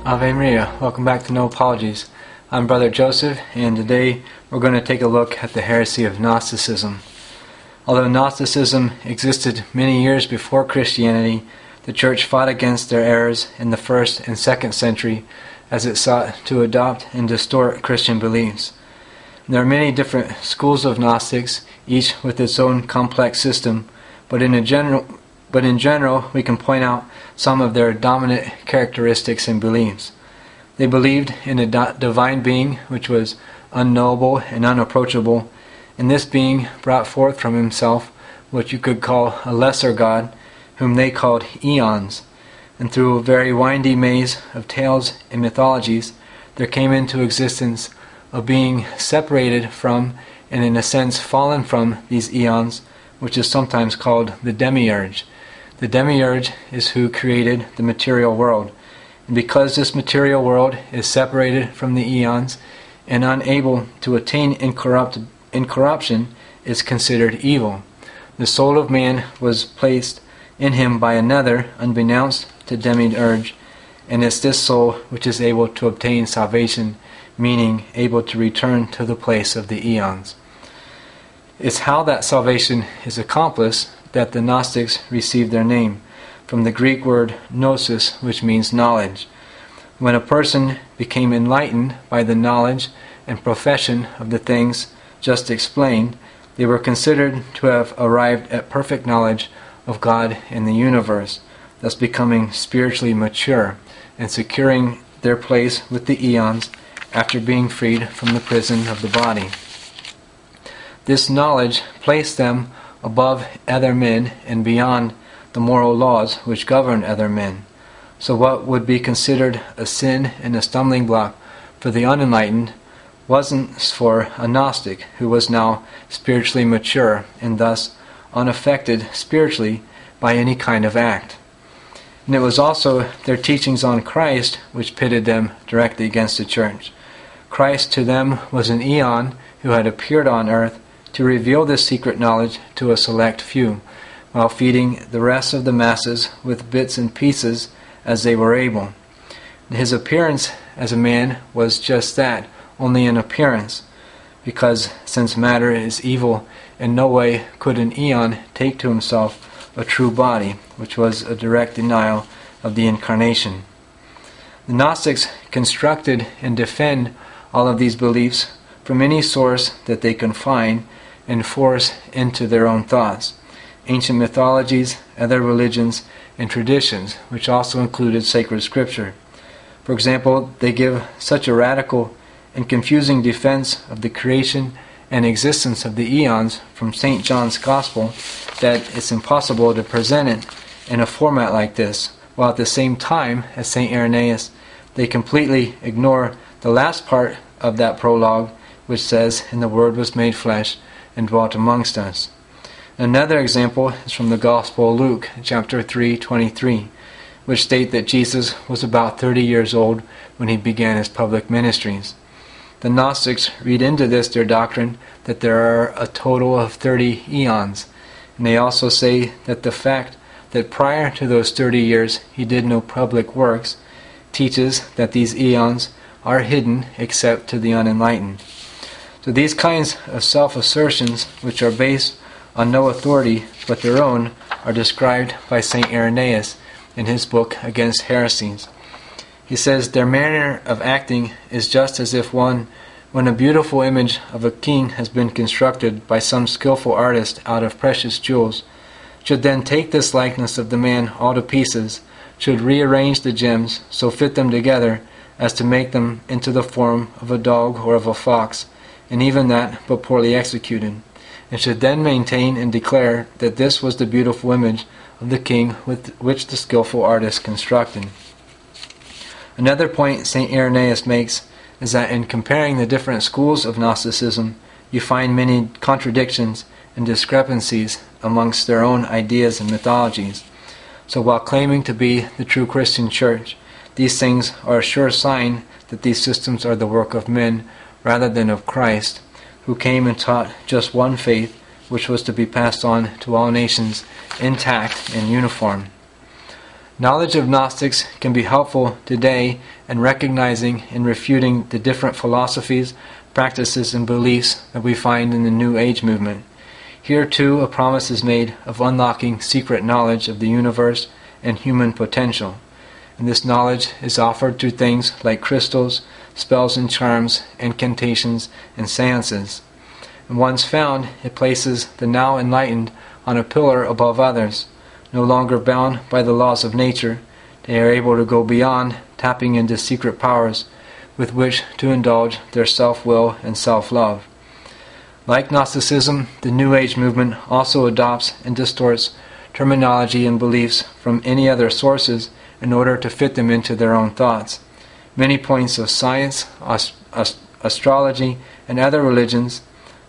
Ave Maria. Welcome back to No Apologies. I'm Brother Joseph, and today we're going to take a look at the heresy of Gnosticism. Although Gnosticism existed many years before Christianity, the Church fought against their errors in the 1st and 2nd century as it sought to adopt and distort Christian beliefs. There are many different schools of Gnostics, each with its own complex system, but in general we can point out some of their dominant characteristics and beliefs. They believed in a divine being which was unknowable and unapproachable, and this being brought forth from himself what you could call a lesser God, whom they called eons. And through a very windy maze of tales and mythologies, there came into existence a being separated from, and in a sense fallen from, these eons, which is sometimes called the demiurge. The demiurge is who created the material world. And because this material world is separated from the eons and unable to attain incorruption, is considered evil. The soul of man was placed in him by another, unbeknownst to demiurge, and it's this soul which is able to obtain salvation, meaning able to return to the place of the eons. It's how that salvation is accomplished that the Gnostics received their name, from the Greek word gnosis, which means knowledge. When a person became enlightened by the knowledge and profession of the things just explained, they were considered to have arrived at perfect knowledge of God and the universe, thus becoming spiritually mature and securing their place with the eons after being freed from the prison of the body. This knowledge placed them above other men and beyond the moral laws which govern other men. So what would be considered a sin and a stumbling block for the unenlightened wasn't for a Gnostic who was now spiritually mature and thus unaffected spiritually by any kind of act. And it was also their teachings on Christ which pitted them directly against the Church. Christ to them was an eon who had appeared on earth to reveal this secret knowledge to a select few, while feeding the rest of the masses with bits and pieces as they were able. His appearance as a man was just that, only an appearance, because since matter is evil, in no way could an eon take to himself a true body, which was a direct denial of the incarnation. The Gnostics constructed and defend all of these beliefs from any source that they can find and force into their own thoughts, ancient mythologies, other religions, and traditions, which also included sacred scripture. For example, they give such a radical and confusing defense of the creation and existence of the eons from St. John's Gospel that it's impossible to present it in a format like this, while at the same time as St. Irenaeus, they completely ignore the last part of that prologue, which says, "And the Word was made flesh and dwelt amongst us." Another example is from the Gospel of Luke, chapter 3:23, which state that Jesus was about 30 years old when he began his public ministries. The Gnostics read into this their doctrine that there are a total of 30 eons, and they also say that the fact that prior to those 30 years he did no public works teaches that these eons are hidden except to the unenlightened. So these kinds of self-assertions, which are based on no authority but their own, are described by St. Irenaeus in his book Against Heresies. He says, "Their manner of acting is just as if when a beautiful image of a king has been constructed by some skillful artist out of precious jewels, should then take this likeness of the man all to pieces, should rearrange the gems, so fit them together as to make them into the form of a dog or of a fox, and even that but poorly executed, and should then maintain and declare that this was the beautiful image of the king with which the skillful artist constructed." Another point St. Irenaeus makes is that in comparing the different schools of Gnosticism, you find many contradictions and discrepancies amongst their own ideas and mythologies. So while claiming to be the true Christian Church, these things are a sure sign that these systems are the work of men rather than of Christ, who came and taught just one faith, which was to be passed on to all nations intact and uniform. Knowledge of Gnostics can be helpful today in recognizing and refuting the different philosophies, practices, and beliefs that we find in the New Age movement. Here too a promise is made of unlocking secret knowledge of the universe and human potential. And this knowledge is offered through things like crystals, spells and charms, incantations, and seances. And once found, it places the now enlightened on a pillar above others. No longer bound by the laws of nature, they are able to go beyond, tapping into secret powers with which to indulge their self-will and self-love. Like Gnosticism, the New Age movement also adopts and distorts terminology and beliefs from any other sources in order to fit them into their own thoughts. Many points of science, astrology, and other religions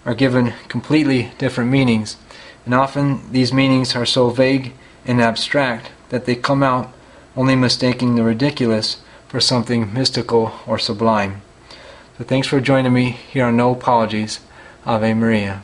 are given completely different meanings, and often these meanings are so vague and abstract that they come out only mistaking the ridiculous for something mystical or sublime. So thanks for joining me here on No Apologies. Ave Maria.